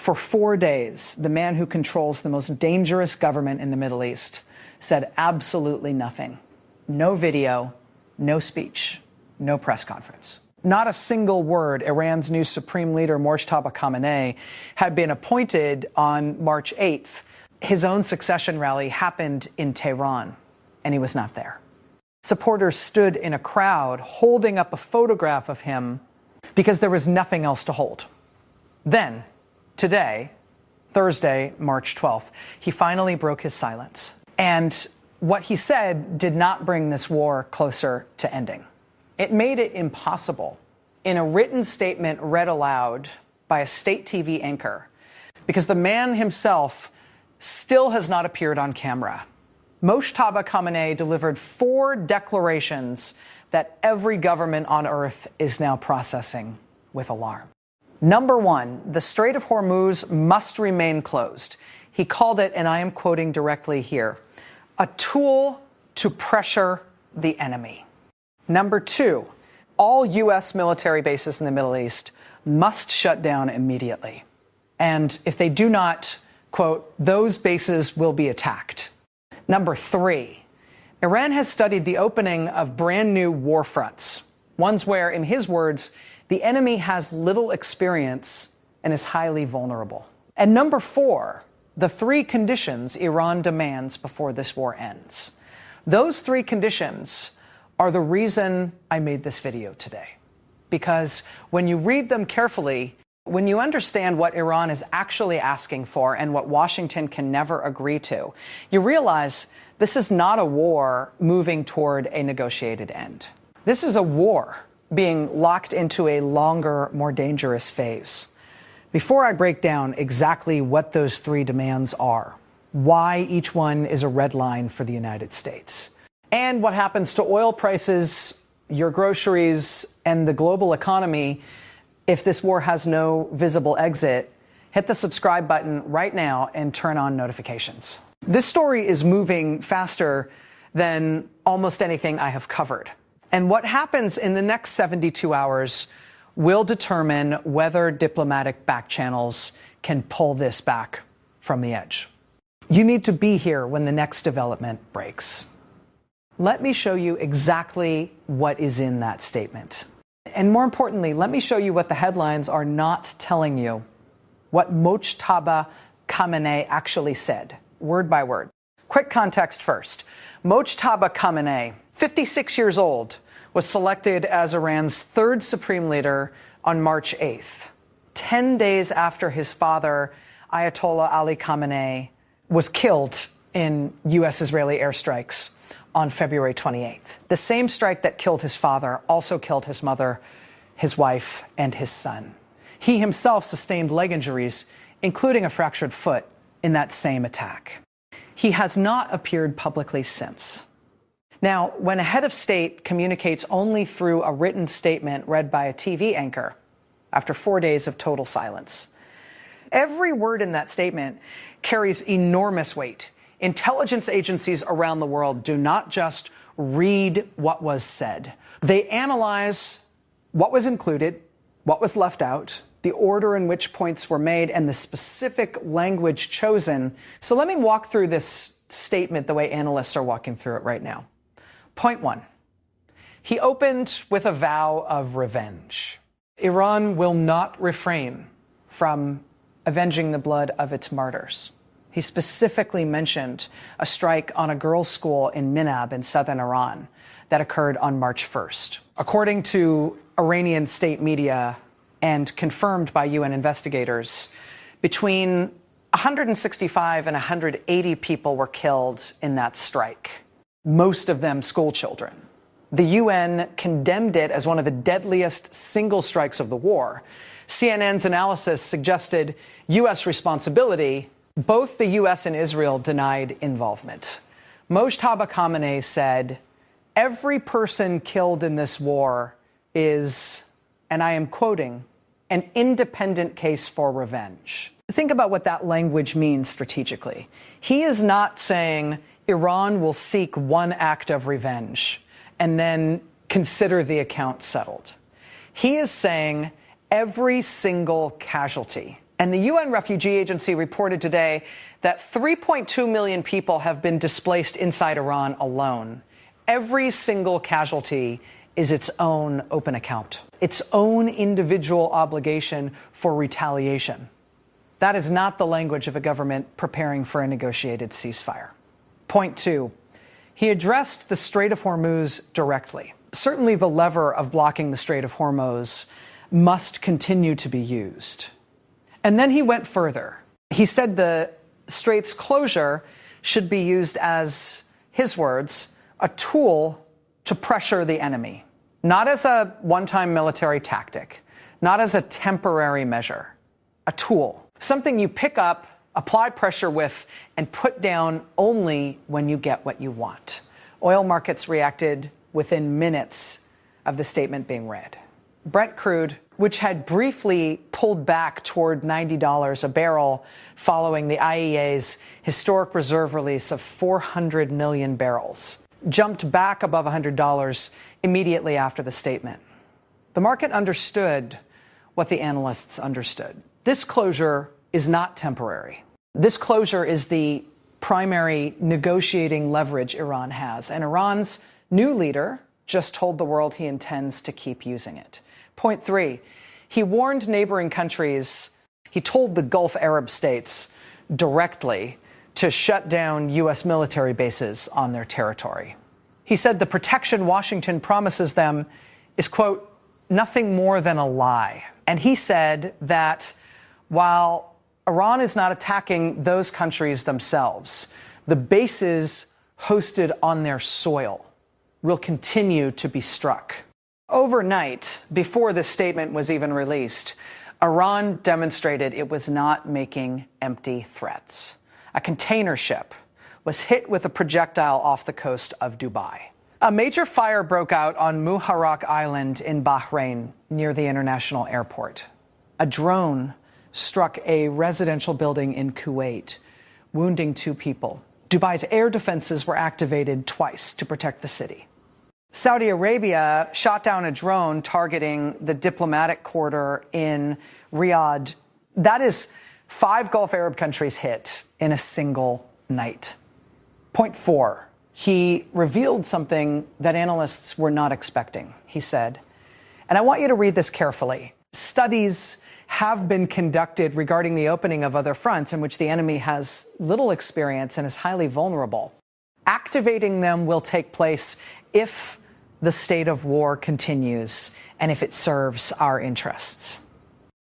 For 4 days, the man who controls the most dangerous government in the Middle East said absolutely nothing. No video, no speech, no press conference. Not a single word. Iran's new supreme leader, Mojtaba Khamenei, had been appointed on March 8th. His own succession rally happened in Tehran, and he was not there. Supporters stood in a crowd holding up a photograph of him because there was nothing else to hold. Then, today, Thursday, March 12th, he finally broke his silence. And what he said did not bring this war closer to ending. It made it impossible, in a written statement read aloud by a state TV anchor, because the man himself still has not appeared on camera. Mojtaba Khamenei delivered 4 declarations that every government on earth is now processing with alarm. Number 1, the Strait of Hormuz must remain closed. He called it, and I am quoting directly here, a tool to pressure the enemy. Number 2, all U.S. military bases in the Middle East must shut down immediately. And if they do not, quote, those bases will be attacked. Number 3, Iran has studied the opening of brand new war fronts, ones where, in his words, the enemy has little experience and is highly vulnerable. And number 4, the 3 conditions Iran demands before this war ends. Those 3 conditions are the reason I made this video today. Because when you read them carefully, when you understand what Iran is actually asking for and what Washington can never agree to, you realize this is not a war moving toward a negotiated end. This is a war being locked into a longer, more dangerous phase. Before I break down exactly what those 3 demands are, why each one is a red line for the United States, and what happens to oil prices, your groceries, and the global economy if this war has no visible exit, hit the subscribe button right now and turn on notifications. This story is moving faster than almost anything I have covered. And what happens in the next 72 hours will determine whether diplomatic back channels can pull this back from the edge. You need to be here when the next development breaks. Let me show you exactly what is in that statement. And more importantly, let me show you what the headlines are not telling you, what Mojtaba Khamenei actually said, word by word. Quick context first. Mojtaba Khamenei, 56 years old, was selected as Iran's 3rd supreme leader on March 8th, 10 days after his father, Ayatollah Ali Khamenei, was killed in U.S.-Israeli airstrikes on February 28th. The same strike that killed his father also killed his mother, his wife, and his son. He himself sustained leg injuries, including a fractured foot, in that same attack. He has not appeared publicly since. Now, when a head of state communicates only through a written statement read by a TV anchor after 4 days of total silence, every word in that statement carries enormous weight. Intelligence agencies around the world do not just read what was said. They analyze what was included, what was left out, the order in which points were made, and the specific language chosen. So let me walk through this statement the way analysts are walking through it right now. Point 1. He opened with a vow of revenge. Iran will not refrain from avenging the blood of its martyrs. He specifically mentioned a strike on a girls' school in Minab in southern Iran that occurred on March 1st. According to Iranian state media and confirmed by UN investigators, between 165 and 180 people were killed in that strike, most of them school children. The UN condemned it as one of the deadliest single strikes of the war. CNN's analysis suggested U.S. responsibility. Both the U.S. and Israel denied involvement. Mojtaba Khamenei said, every person killed in this war is, and I am quoting, an independent case for revenge. Think about what that language means strategically. He is not saying Iran will seek one act of revenge and then consider the account settled. He is saying every single casualty And the UN Refugee Agency reported today that 3.2 million people have been displaced inside Iran alone. Every single casualty is its own open account, its own individual obligation for retaliation. That is not the language of a government preparing for a negotiated ceasefire. Point two, he addressed the Strait of Hormuz directly. Certainly the lever of blocking the Strait of Hormuz must continue to be used. And then he went further. He said the strait's closure should be used as, his words, a tool to pressure the enemy, not as a one-time military tactic, not as a temporary measure, a tool, something you pick up, apply pressure with, and put down only when you get what you want. Oil markets reacted within minutes of the statement being read. Brent crude, which had briefly pulled back toward $90 a barrel following the IEA's historic reserve release of 400 million barrels, jumped back above $100 immediately after the statement. The market understood what the analysts understood. This closure is not temporary. This closure is the primary negotiating leverage Iran has, and Iran's new leader just told the world he intends to keep using it. Point three, he warned neighboring countries, he told the Gulf Arab states directly to shut down U.S. military bases on their territory. He said the protection Washington promises them is, quote, nothing more than a lie. And he said that while Iran is not attacking those countries themselves, the bases hosted on their soil will continue to be struck. Overnight, before this statement was even released, Iran demonstrated it was not making empty threats. A container ship was hit with a projectile off the coast of Dubai. A major fire broke out on Muharraq Island in Bahrain near the international airport. A drone struck a residential building in Kuwait, wounding 2 people. Dubai's air defenses were activated twice to protect the city. Saudi Arabia shot down a drone targeting the diplomatic quarter in Riyadh. That is 5 Gulf Arab countries hit in a single night. Point 4, he revealed something that analysts were not expecting. He said, and I want you to read this carefully, studies have been conducted regarding the opening of other fronts in which the enemy has little experience and is highly vulnerable. Activating them will take place if the state of war continues and if it serves our interests.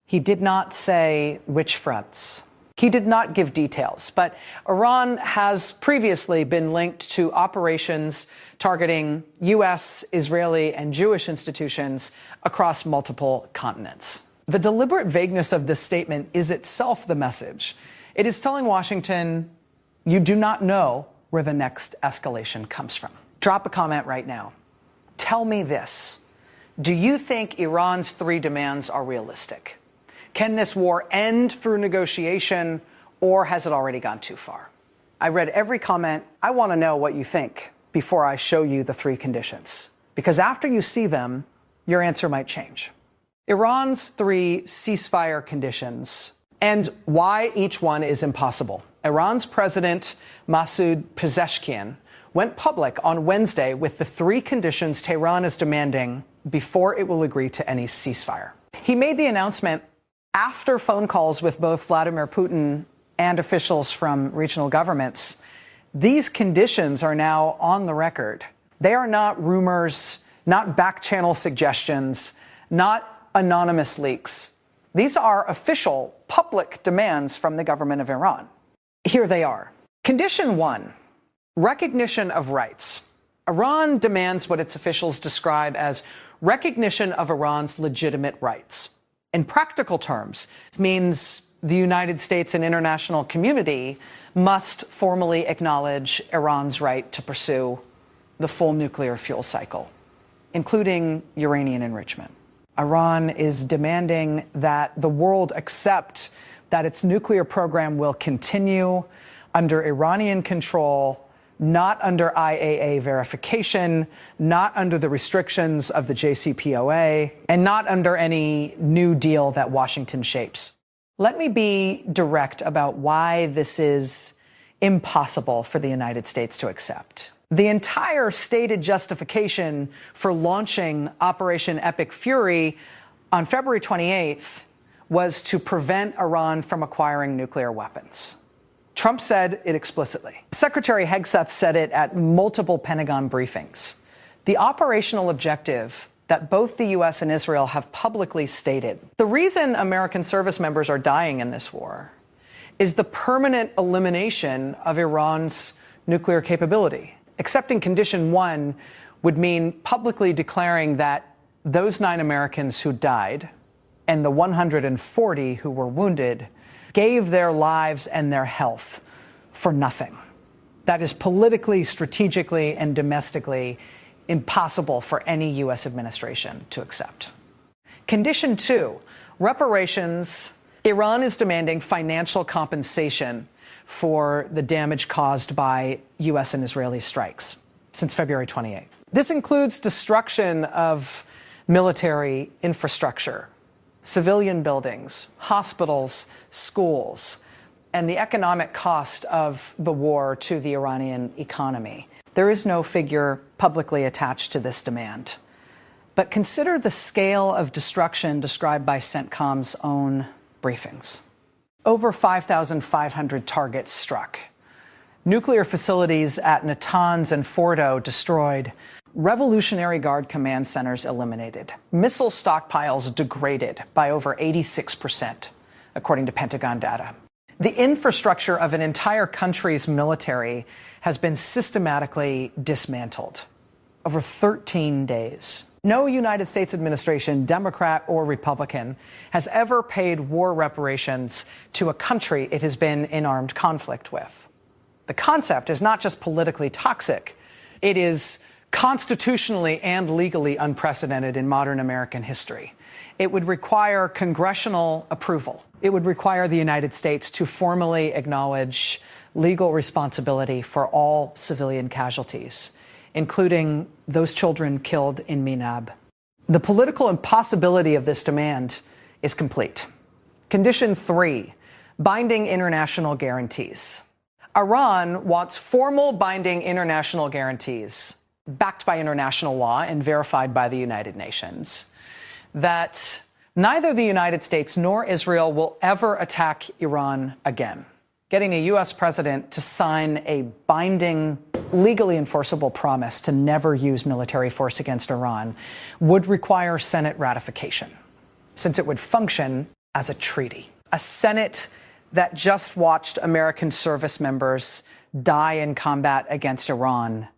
He did not say which fronts. He did not give details, but Iran has previously been linked to operations targeting U.S., Israeli, and Jewish institutions across multiple continents. The deliberate vagueness of this statement is itself the message. It is telling Washington, you do not know where the next escalation comes from. Drop a comment right now. Tell me this. Do you think Iran's 3 demands are realistic? Can this war end through negotiation, or has it already gone too far? I read every comment. I want to know what you think before I show you the 3 conditions, because after you see them, your answer might change. Iran's 3 ceasefire conditions and why each one is impossible. Iran's president, Masoud Pezeshkian, went public on Wednesday with the 3 conditions Tehran is demanding before it will agree to any ceasefire. He made the announcement after phone calls with both Vladimir Putin and officials from regional governments. These conditions are now on the record. They are not rumors, not back-channel suggestions, not anonymous leaks. These are official, public demands from the government of Iran. Here they are. Condition 1, recognition of rights. Iran demands what its officials describe as recognition of Iran's legitimate rights. In practical terms, it means the United States and international community must formally acknowledge Iran's right to pursue the full nuclear fuel cycle, including uranium enrichment. Iran is demanding that the world accept that its nuclear program will continue under Iranian control, not under IAEA verification, not under the restrictions of the JCPOA, and not under any new deal that Washington shapes. Let me be direct about why this is impossible for the United States to accept. The entire stated justification for launching Operation Epic Fury on February 28th was to prevent Iran from acquiring nuclear weapons. Trump said it explicitly. Secretary Hegseth said it at multiple Pentagon briefings. The operational objective that both the U.S. and Israel have publicly stated. The reason American service members are dying in this war is the permanent elimination of Iran's nuclear capability. Accepting condition 1 would mean publicly declaring that those 9 Americans who died and the 140 who were wounded gave their lives and their health for nothing. That is politically, strategically, and domestically impossible for any U.S. administration to accept. Condition 2, reparations. Iran is demanding financial compensation for the damage caused by U.S. and Israeli strikes since February 28th. This includes destruction of military infrastructure, civilian buildings, hospitals, schools, and the economic cost of the war to the Iranian economy. There is no figure publicly attached to this demand. But consider the scale of destruction described by CENTCOM's own briefings. Over 5,500 targets struck. Nuclear facilities at Natanz and Fordo destroyed. Revolutionary Guard command centers eliminated. Missile stockpiles degraded by over 86%, according to Pentagon data. The infrastructure of an entire country's military has been systematically dismantled over 13 days. No United States administration, Democrat or Republican, has ever paid war reparations to a country it has been in armed conflict with. The concept is not just politically toxic, it is constitutionally and legally unprecedented in modern American history. It would require congressional approval. It would require the United States to formally acknowledge legal responsibility for all civilian casualties, including those children killed in Minab. The political impossibility of this demand is complete. Condition 3, binding international guarantees. Iran wants formal binding international guarantees, backed by international law and verified by the United Nations, that neither the United States nor Israel will ever attack Iran again. Getting a U.S. president to sign a binding, legally enforceable promise to never use military force against Iran would require Senate ratification, since it would function as a treaty. A Senate that just watched American service members die in combat against Iran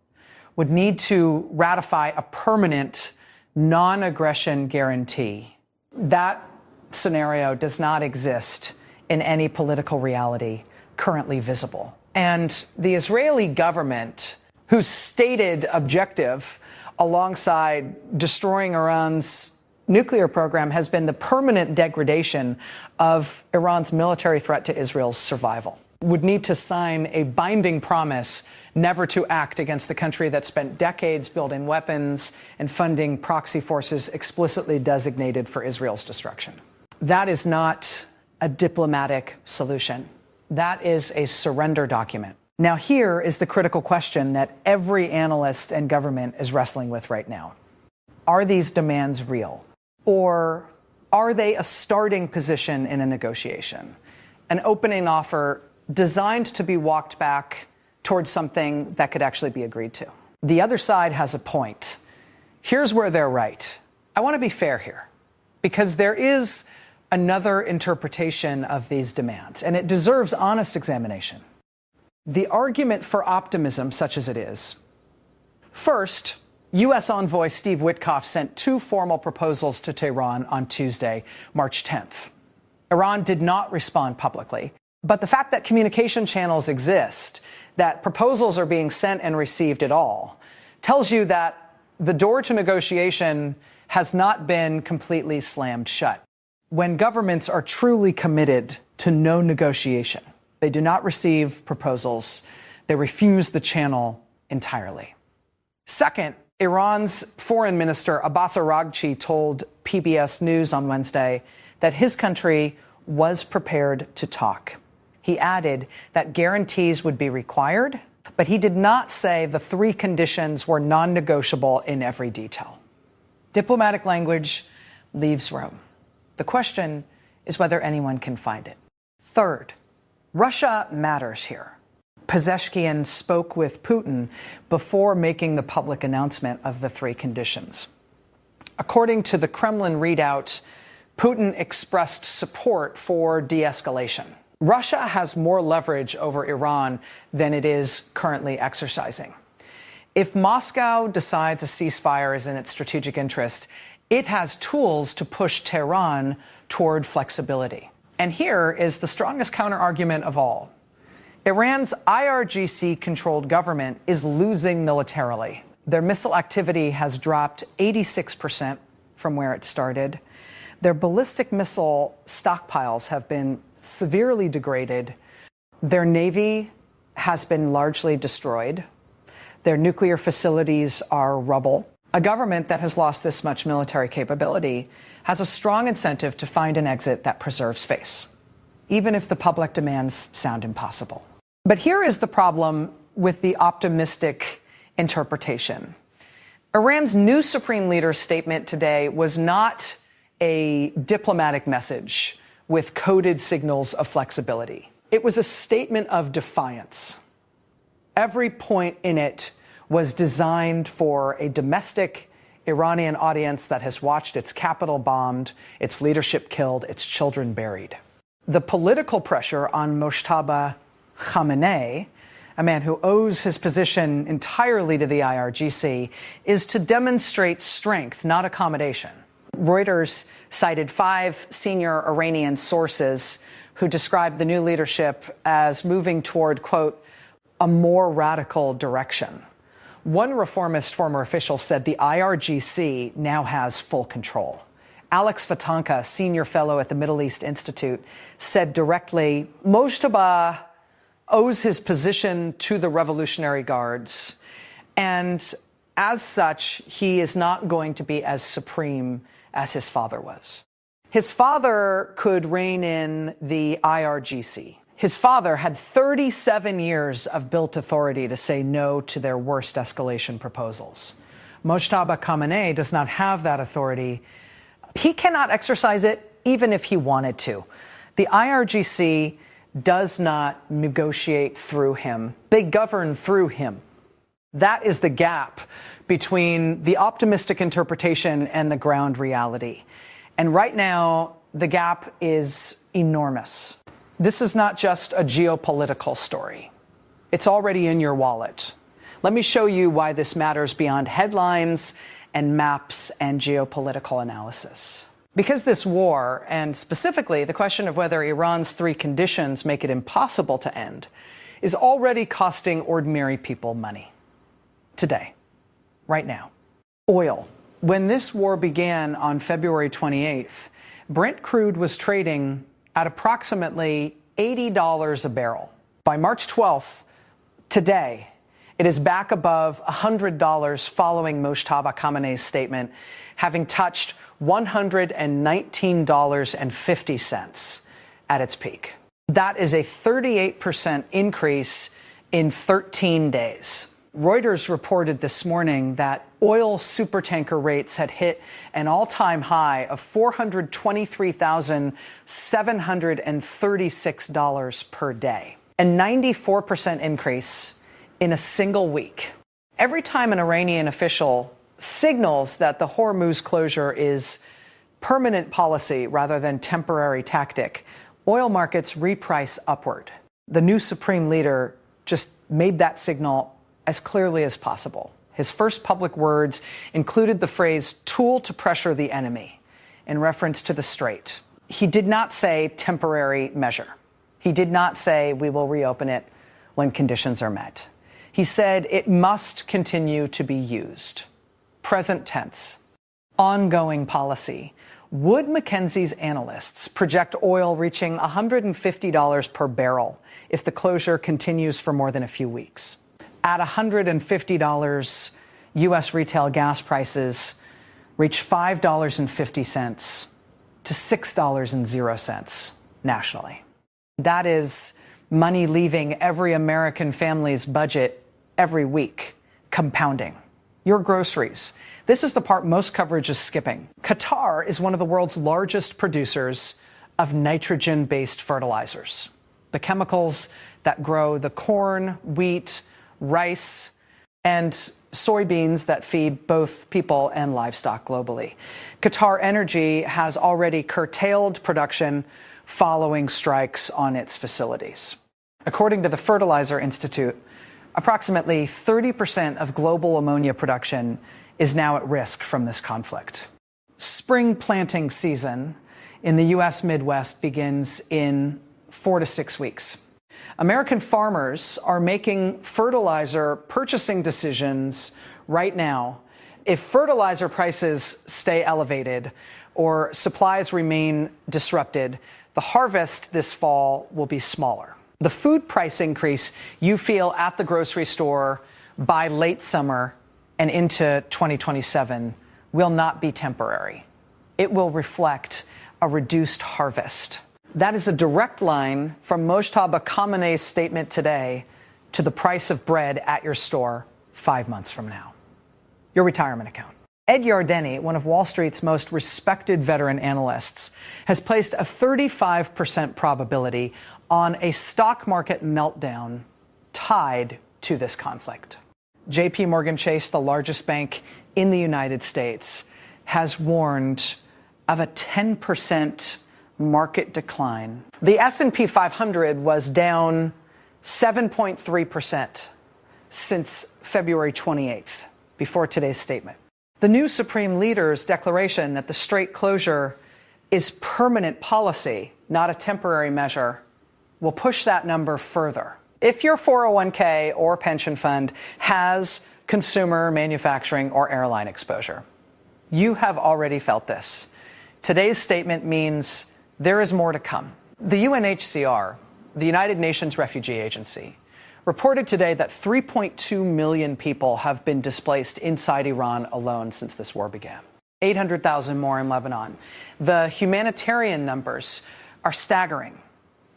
would need to ratify a permanent non-aggression guarantee. That scenario does not exist in any political reality currently visible. And the Israeli government, whose stated objective alongside destroying Iran's nuclear program has been the permanent degradation of Iran's military threat to Israel's survival, would need to sign a binding promise never to act against the country that spent decades building weapons and funding proxy forces explicitly designated for Israel's destruction. That is not a diplomatic solution. That is a surrender document. Now, here is the critical question that every analyst and government is wrestling with right now. Are these demands real? Or are they a starting position in a negotiation? An opening offer designed to be walked back towards something that could actually be agreed to. The other side has a point. Here's where they're right. I want to be fair here, because there is another interpretation of these demands, and it deserves honest examination. The argument for optimism, such as it is, first, U.S. envoy Steve Witkoff sent 2 formal proposals to Tehran on Tuesday, March 10th. Iran did not respond publicly, but the fact that communication channels exist, that proposals are being sent and received at all, tells you that the door to negotiation has not been completely slammed shut. When governments are truly committed to no negotiation, they do not receive proposals, they refuse the channel entirely. Second, Iran's foreign minister Abbas Araghchi told PBS News on Wednesday that his country was prepared to talk. He added that guarantees would be required, but he did not say the three conditions were non-negotiable in every detail. Diplomatic language leaves room. The question is whether anyone can find it. Third, Russia matters here. Pezeshkian spoke with Putin before making the public announcement of the three conditions. According to the Kremlin readout, Putin expressed support for de-escalation. Russia has more leverage over Iran than it is currently exercising. If Moscow decides a ceasefire is in its strategic interest, it has tools to push Tehran toward flexibility. And here is the strongest counterargument of all. Iran's IRGC-controlled government is losing militarily. Their missile activity has dropped 86% from where it started. Their ballistic missile stockpiles have been severely degraded. Their navy has been largely destroyed. Their nuclear facilities are rubble. A government that has lost this much military capability has a strong incentive to find an exit that preserves face, even if the public demands sound impossible. But here is the problem with the optimistic interpretation. Iran's new supreme leader's statement today was not a diplomatic message with coded signals of flexibility. It was a statement of defiance. Every point in it was designed for a domestic Iranian audience that has watched its capital bombed, its leadership killed, its children buried. The political pressure on Mojtaba Khamenei, a man who owes his position entirely to the IRGC, is to demonstrate strength, not accommodation. Reuters cited 5 senior Iranian sources who described the new leadership as moving toward, quote, a more radical direction. One reformist former official said the IRGC now has full control. Alex Vatanka, senior fellow at the Middle East Institute, said directly, Mojtaba owes his position to the Revolutionary Guards, and as such, he is not going to be as supreme as his father was. His father could rein in the IRGC. His father had 37 years of built authority to say no to their worst escalation proposals. Mojtaba Khamenei does not have that authority. He cannot exercise it even if he wanted to. The IRGC does not negotiate through him. They govern through him. That is the gap between the optimistic interpretation and the ground reality. And right now, the gap is enormous. This is not just a geopolitical story. It's already in your wallet. Let me show you why this matters beyond headlines and maps and geopolitical analysis. Because this war, and specifically the question of whether Iran's 3 conditions make it impossible to end, is already costing ordinary people money. Today, right now. Oil. When this war began on February 28th, Brent crude was trading at approximately $80 a barrel. By March 12th, today, it is back above $100 following Mojtaba Khamenei's statement, having touched $119.50 at its peak. That is a 38% increase in 13 days. Reuters reported this morning that oil supertanker rates had hit an all-time high of $423,736 per day, a 94% increase in a single week. Every time an Iranian official signals that the Hormuz closure is permanent policy rather than temporary tactic, oil markets reprice upward. The new supreme leader just made that signal as clearly as possible. His first public words included the phrase tool to pressure the enemy in reference to the strait. He did not say temporary measure. He did not say we will reopen it when conditions are met. He said it must continue to be used. Present tense. Ongoing policy. Wood Mackenzie's analysts project oil reaching $150 per barrel if the closure continues for more than a few weeks. At $150, U.S. retail gas prices reach $5.50 to $6.00. nationally. That is money leaving every American family's budget every week, compounding. Your groceries. This is the part most coverage is skipping. Qatar is one of the world's largest producers of nitrogen-based fertilizers, the chemicals that grow the corn, wheat, rice, and soybeans that feed both people and livestock globally. Qatar Energy has already curtailed production following strikes on its facilities. According to the Fertilizer Institute, approximately 30% of global ammonia production is now at risk from this conflict. Spring planting season in the U.S. Midwest begins in 4 to 6 weeks. American farmers are making fertilizer purchasing decisions right now. If fertilizer prices stay elevated or supplies remain disrupted, the harvest this fall will be smaller. The food price increase you feel at the grocery store by late summer and into 2027 will not be temporary. It will reflect a reduced harvest. That is a direct line from Mojtaba Khamenei's statement today to the price of bread at your store 5 months from now. Your retirement account. Ed Yardeni, one of Wall Street's most respected veteran analysts, has placed a 35% probability on a stock market meltdown tied to this conflict. JP Morgan Chase, the largest bank in the United States, has warned of a 10% market decline. The S&P 500 was down 7.3% since February 28th, before today's statement. The new Supreme Leader's declaration that the strait closure is permanent policy, not a temporary measure, will push that number further. If your 401k or pension fund has consumer, manufacturing, or airline exposure, you have already felt this. Today's statement means there is more to come. The UNHCR, the United Nations Refugee Agency, reported today that 3.2 million people have been displaced inside Iran alone since this war began. 800,000 more in Lebanon. The humanitarian numbers are staggering,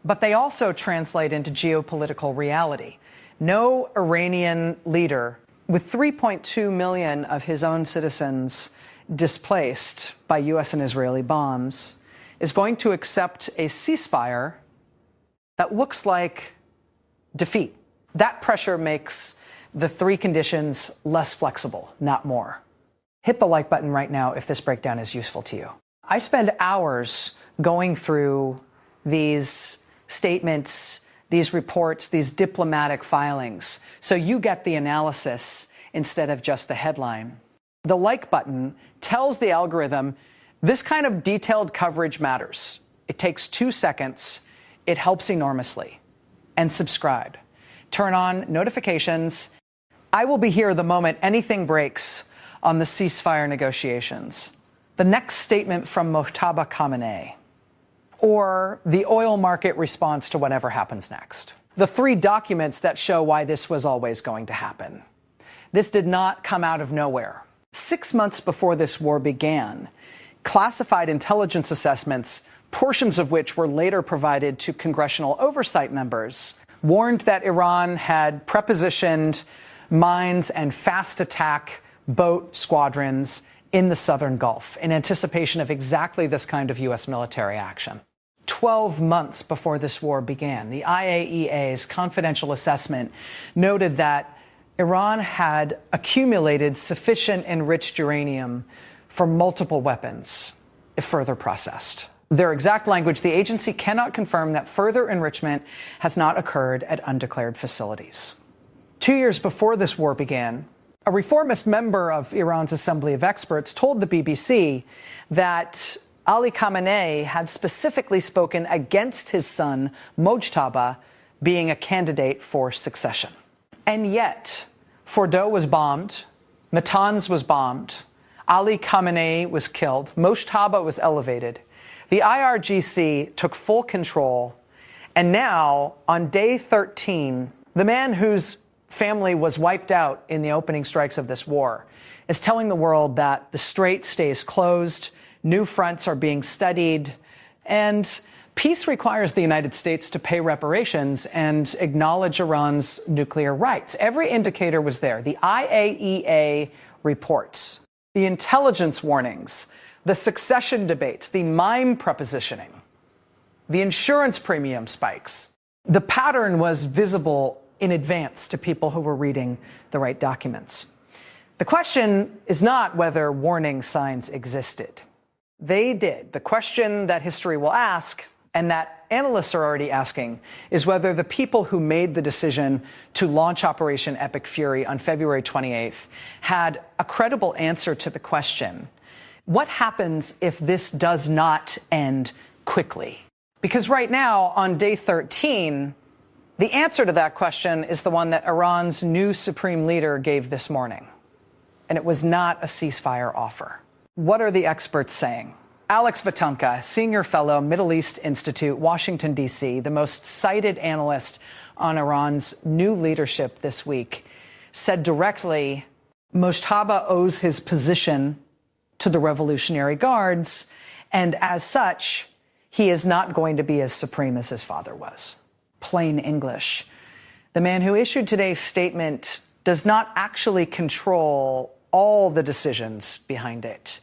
but they also translate into geopolitical reality. No Iranian leader, with 3.2 million of his own citizens displaced by U.S. and Israeli bombs, is going to accept a ceasefire that looks like defeat. That pressure makes the three conditions less flexible, not more. Hit the like button right now if this breakdown is useful to you. I spend hours going through these statements, these reports, these diplomatic filings, so you get the analysis instead of just the headline. The like button tells the algorithm this kind of detailed coverage matters. It takes 2 seconds. It helps enormously. And subscribe. Turn on notifications. I will be here the moment anything breaks on the ceasefire negotiations. The next statement from Mojtaba Khamenei, or the oil market response to whatever happens next. The 3 documents that show why this was always going to happen. This did not come out of nowhere. 6 months before this war began, classified intelligence assessments, portions of which were later provided to congressional oversight members, warned that Iran had prepositioned mines and fast attack boat squadrons in the southern Gulf in anticipation of exactly this kind of U.S. military action. 12 months before this war began, the IAEA's confidential assessment noted that Iran had accumulated sufficient enriched uranium for multiple weapons if further processed. Their exact language, the agency cannot confirm that further enrichment has not occurred at undeclared facilities. 2 years before this war began, a reformist member of Iran's Assembly of Experts told the BBC that Ali Khamenei had specifically spoken against his son, Mojtaba, being a candidate for succession. And yet, Fordow was bombed, Natanz was bombed, Ali Khamenei was killed, Mojtaba was elevated. The IRGC took full control, and now, on day 13, the man whose family was wiped out in the opening strikes of this war is telling the world that the strait stays closed, new fronts are being studied, and Peace requires the United States to pay reparations and acknowledge Iran's nuclear rights. Every indicator was there. The IAEA reports, the intelligence warnings, the succession debates, the mine prepositioning, the insurance premium spikes. The pattern was visible in advance to people who were reading the right documents. The question is not whether warning signs existed. They did. The question that history will ask, and that analysts are already asking, is whether the people who made the decision to launch Operation Epic Fury on February 28th had a credible answer to the question, what happens if this does not end quickly? Because right now, on day 13, the answer to that question is the one that Iran's new supreme leader gave this morning. And it was not a ceasefire offer. What are the experts saying? Alex Vatanka, senior fellow, Middle East Institute, Washington, D.C., the most cited analyst on Iran's new leadership this week, said directly, Mojtaba owes his position to the Revolutionary Guards, and as such, he is not going to be as supreme as his father was. Plain English. The man who issued today's statement does not actually control all the decisions behind it.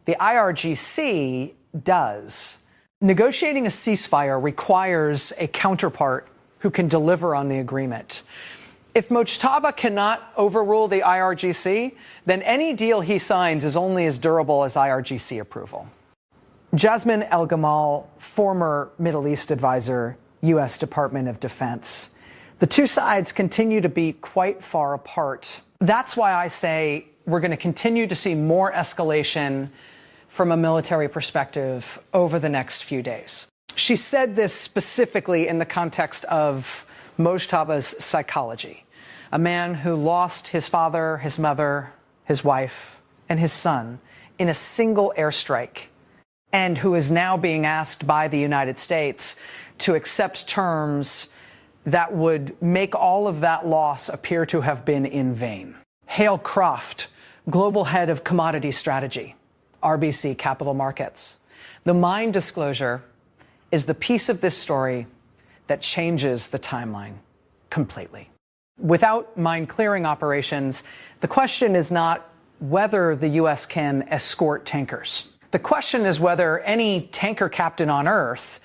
The IRGC does. Negotiating a ceasefire requires a counterpart who can deliver on the agreement. If Mojtaba cannot overrule the IRGC, then any deal he signs is only as durable as IRGC approval. Jasmine El-Gamal, former Middle East advisor, U.S. Department of Defense. The two sides continue to be quite far apart. That's why I say we're going to continue to see more escalation from a military perspective over the next few days. She said this specifically in the context of Mojtaba's psychology, a man who lost his father, his mother, his wife, and his son in a single airstrike, and who is now being asked by the United States to accept terms that would make all of that loss appear to have been in vain. Hale Croft, global head of commodity strategy, RBC Capital Markets. The mine disclosure is the piece of this story that changes the timeline completely. Without mine clearing operations, the question is not whether the U.S. can escort tankers. The question is whether any tanker captain on Earth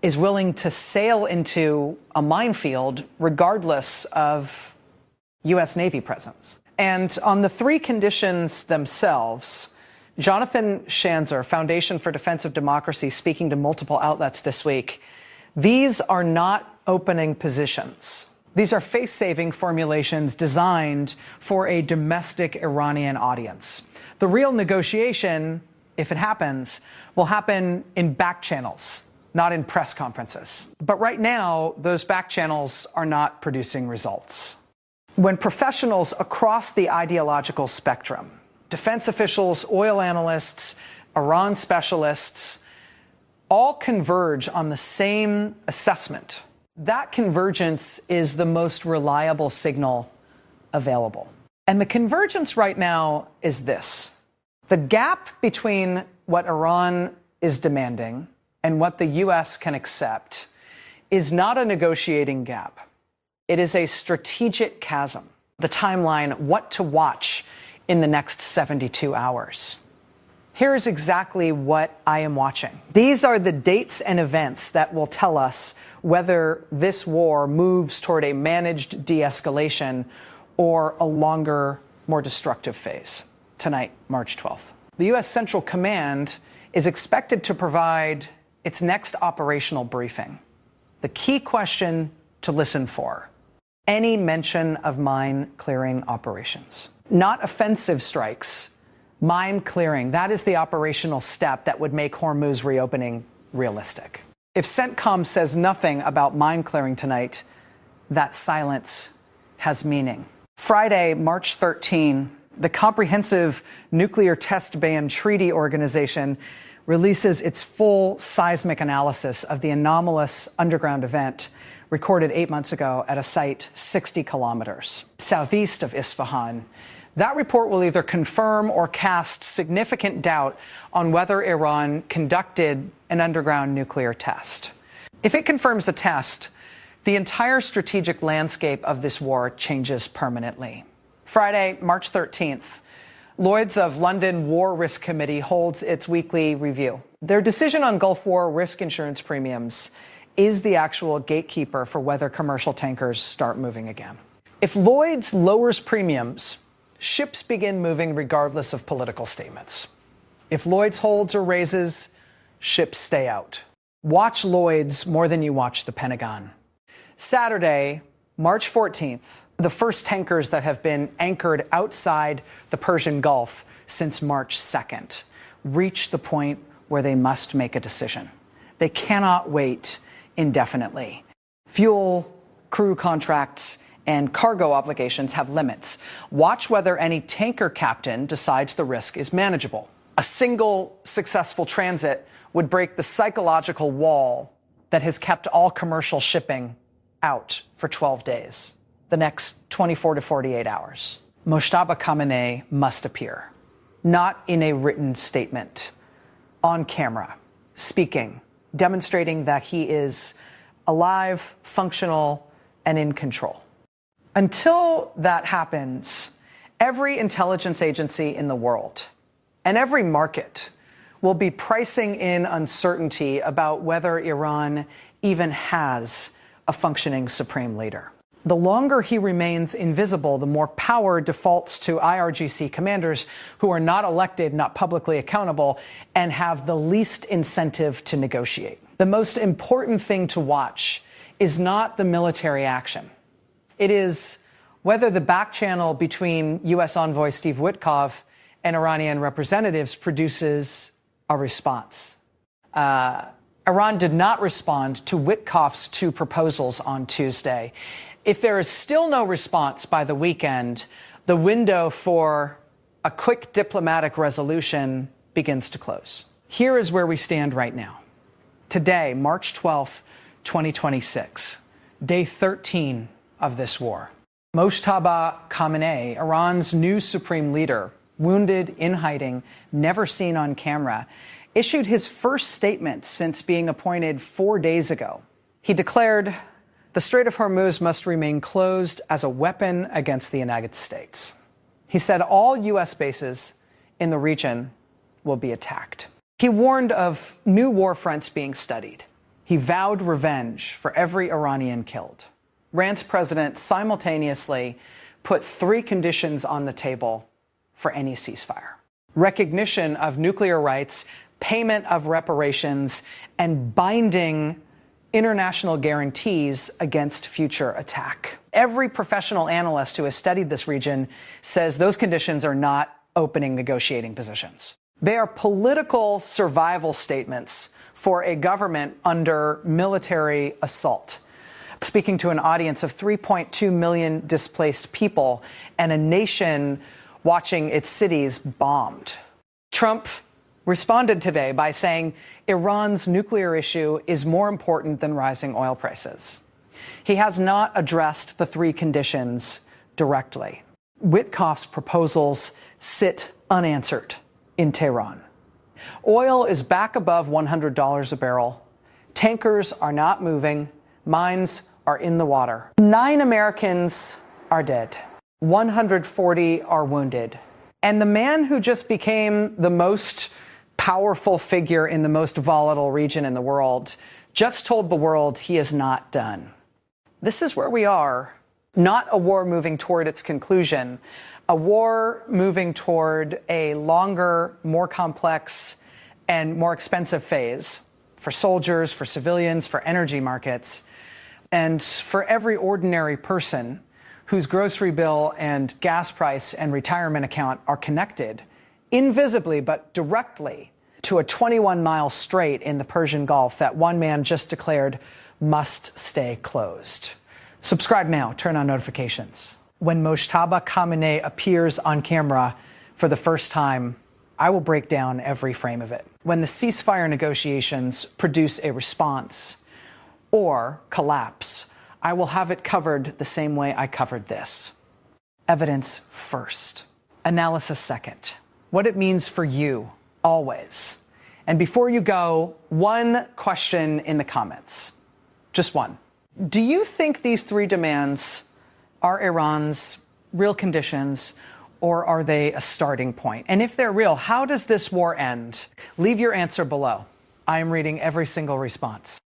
is willing to sail into a minefield regardless of U.S. Navy presence. And on the three conditions themselves, Jonathan Schanzer, Foundation for Defense of Democracy, speaking to multiple outlets this week, these are not opening positions. These are face-saving formulations designed for a domestic Iranian audience. The real negotiation, if it happens, will happen in back channels, not in press conferences. But right now, those back channels are not producing results. When professionals across the ideological spectrum, defense officials, oil analysts, Iran specialists, all converge on the same assessment, that convergence is the most reliable signal available. And the convergence right now is this. The gap between what Iran is demanding and what the U.S. can accept is not a negotiating gap. It is a strategic chasm. The timeline, what to watch in the next 72 hours. Here's exactly what I am watching. These are the dates and events that will tell us whether this war moves toward a managed de-escalation or a longer, more destructive phase. Tonight, March 12th. The U.S. Central Command is expected to provide its next operational briefing. The key question to listen for: any mention of mine clearing operations. Not offensive strikes, mine clearing. That is the operational step that would make Hormuz reopening realistic. If CENTCOM says nothing about mine clearing tonight, that silence has meaning. Friday, March 13, the Comprehensive Nuclear Test Ban Treaty Organization releases its full seismic analysis of the anomalous underground event recorded 8 months ago at a site 60 kilometers southeast of Isfahan. That report will either confirm or cast significant doubt on whether Iran conducted an underground nuclear test. If it confirms the test, the entire strategic landscape of this war changes permanently. Friday, March 13th, Lloyd's of London War Risk Committee holds its weekly review. Their decision on Gulf War risk insurance premiums is the actual gatekeeper for whether commercial tankers start moving again. If Lloyd's lowers premiums, ships begin moving regardless of political statements. If Lloyd's holds or raises, ships stay out. Watch Lloyd's more than you watch the Pentagon. Saturday, March 14th, the first tankers that have been anchored outside the Persian Gulf since March 2nd reach the point where they must make a decision. They cannot wait indefinitely. Fuel, crew contracts, and cargo obligations have limits. Watch whether any tanker captain decides the risk is manageable. A single successful transit would break the psychological wall that has kept all commercial shipping out for 12 days, the next 24 to 48 hours. Mojtaba Khamenei must appear, not in a written statement, on camera, speaking, demonstrating that he is alive, functional, and in control. Until that happens, every intelligence agency in the world and every market will be pricing in uncertainty about whether Iran even has a functioning supreme leader. The longer he remains invisible, the more power defaults to IRGC commanders who are not elected, not publicly accountable, and have the least incentive to negotiate. The most important thing to watch is not the military action. It is whether the back channel between U.S. envoy Steve Witkoff and Iranian representatives produces a response. Iran did not respond to Witkoff's two proposals on Tuesday. If there is still no response by the weekend, the window for a quick diplomatic resolution begins to close. Here is where we stand right now. Today, March 12th, 2026, day 13 of this war. Mojtaba Khamenei, Iran's new supreme leader, wounded, in hiding, never seen on camera, issued his first statement since being appointed 4 days ago. He declared, "The Strait of Hormuz must remain closed as a weapon against the United States." He said all U.S. bases in the region will be attacked. He warned of new war fronts being studied. He vowed revenge for every Iranian killed. Iran's president simultaneously put 3 conditions on the table for any ceasefire: recognition of nuclear rights, payment of reparations, and binding international guarantees against future attack. Every professional analyst who has studied this region says those conditions are not opening negotiating positions. They are political survival statements for a government under military assault. Speaking to an audience of 3.2 million displaced people and a nation watching its cities bombed. Trump responded today by saying Iran's nuclear issue is more important than rising oil prices. He has not addressed the 3 conditions directly. Witkoff's proposals sit unanswered in Tehran. Oil is back above $100 a barrel. Tankers are not moving. Mines are in the water. 9 Americans are dead. 140 are wounded. And the man who just became the most powerful figure in the most volatile region in the world just told the world he is not done. This is where we are. Not a war moving toward its conclusion, a war moving toward a longer, more complex, and more expensive phase for soldiers, for civilians, for energy markets, and for every ordinary person whose grocery bill and gas price and retirement account are connected, invisibly but directly, to a 21-mile strait in the Persian Gulf that one man just declared must stay closed. Subscribe now, turn on notifications. When Mojtaba Khamenei appears on camera for the first time, I will break down every frame of it. When the ceasefire negotiations produce a response or collapse, I will have it covered the same way I covered this. Evidence first, analysis second. What it means for you, always. And before you go, one question in the comments. Just one. Do you think these three demands are Iran's real conditions, or are they a starting point? And if they're real, how does this war end? Leave your answer below. I am reading every single response.